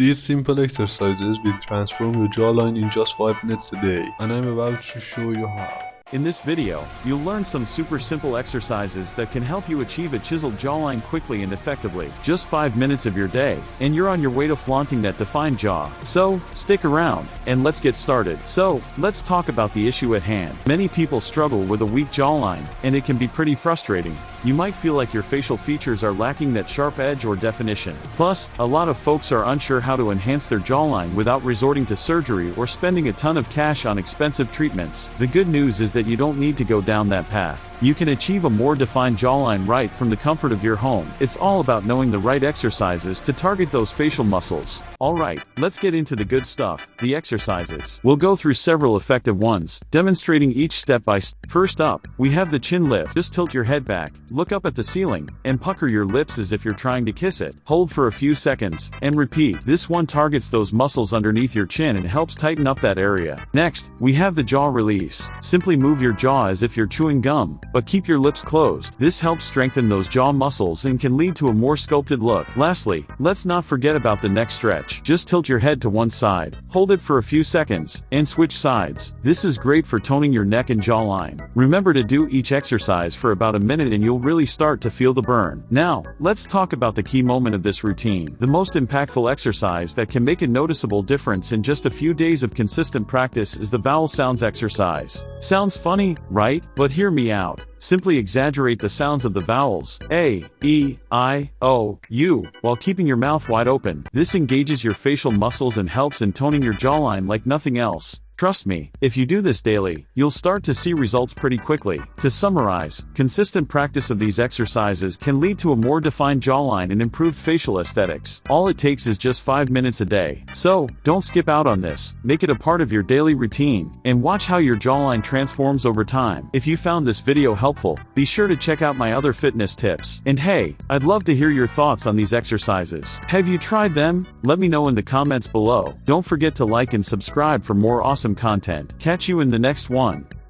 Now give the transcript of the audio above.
These simple exercises will transform your jawline in just 5 minutes a day, and I'm about to show you how. In this video, you'll learn some super simple exercises that can help you achieve a chiseled jawline quickly and effectively. Just 5 minutes of your day, and you're on your way to flaunting that defined jaw. So, stick around, and let's get started. So, let's talk about the issue at hand. Many people struggle with a weak jawline, and it can be pretty frustrating. You might feel like your facial features are lacking that sharp edge or definition. Plus, a lot of folks are unsure how to enhance their jawline without resorting to surgery or spending a ton of cash on expensive treatments. The good news is that you don't need to go down that path. You can achieve a more defined jawline right from the comfort of your home. It's all about knowing the right exercises to target those facial muscles. Alright, let's get into the good stuff, the exercises. We'll go through several effective ones, demonstrating each step by step. First up, we have the chin lift. Just tilt your head back, look up at the ceiling, and pucker your lips as if you're trying to kiss it. Hold for a few seconds, and repeat. This one targets those muscles underneath your chin and helps tighten up that area. Next, we have the jaw release. Simply move your jaw as if you're chewing gum, but keep your lips closed. This helps strengthen those jaw muscles and can lead to a more sculpted look. Lastly, let's not forget about the neck stretch. Just tilt your head to one side, hold it for a few seconds, and switch sides. This is great for toning your neck and jawline. Remember to do each exercise for about a minute and you'll really start to feel the burn. Now, let's talk about the key moment of this routine. The most impactful exercise that can make a noticeable difference in just a few days of consistent practice is the vowel sounds exercise. Sounds funny, right? But hear me out. Simply exaggerate the sounds of the vowels A, E, I, O, U, while keeping your mouth wide open. This engages your facial muscles and helps in toning your jawline like nothing else. Trust me, if you do this daily, you'll start to see results pretty quickly. To summarize, consistent practice of these exercises can lead to a more defined jawline and improved facial aesthetics. All it takes is just 5 minutes a day. So, don't skip out on this. Make it a part of your daily routine, and watch how your jawline transforms over time. If you found this video helpful, be sure to check out my other fitness tips. And hey, I'd love to hear your thoughts on these exercises. Have you tried them? Let me know in the comments below. Don't forget to like and subscribe for more awesome content. Catch you in the next one.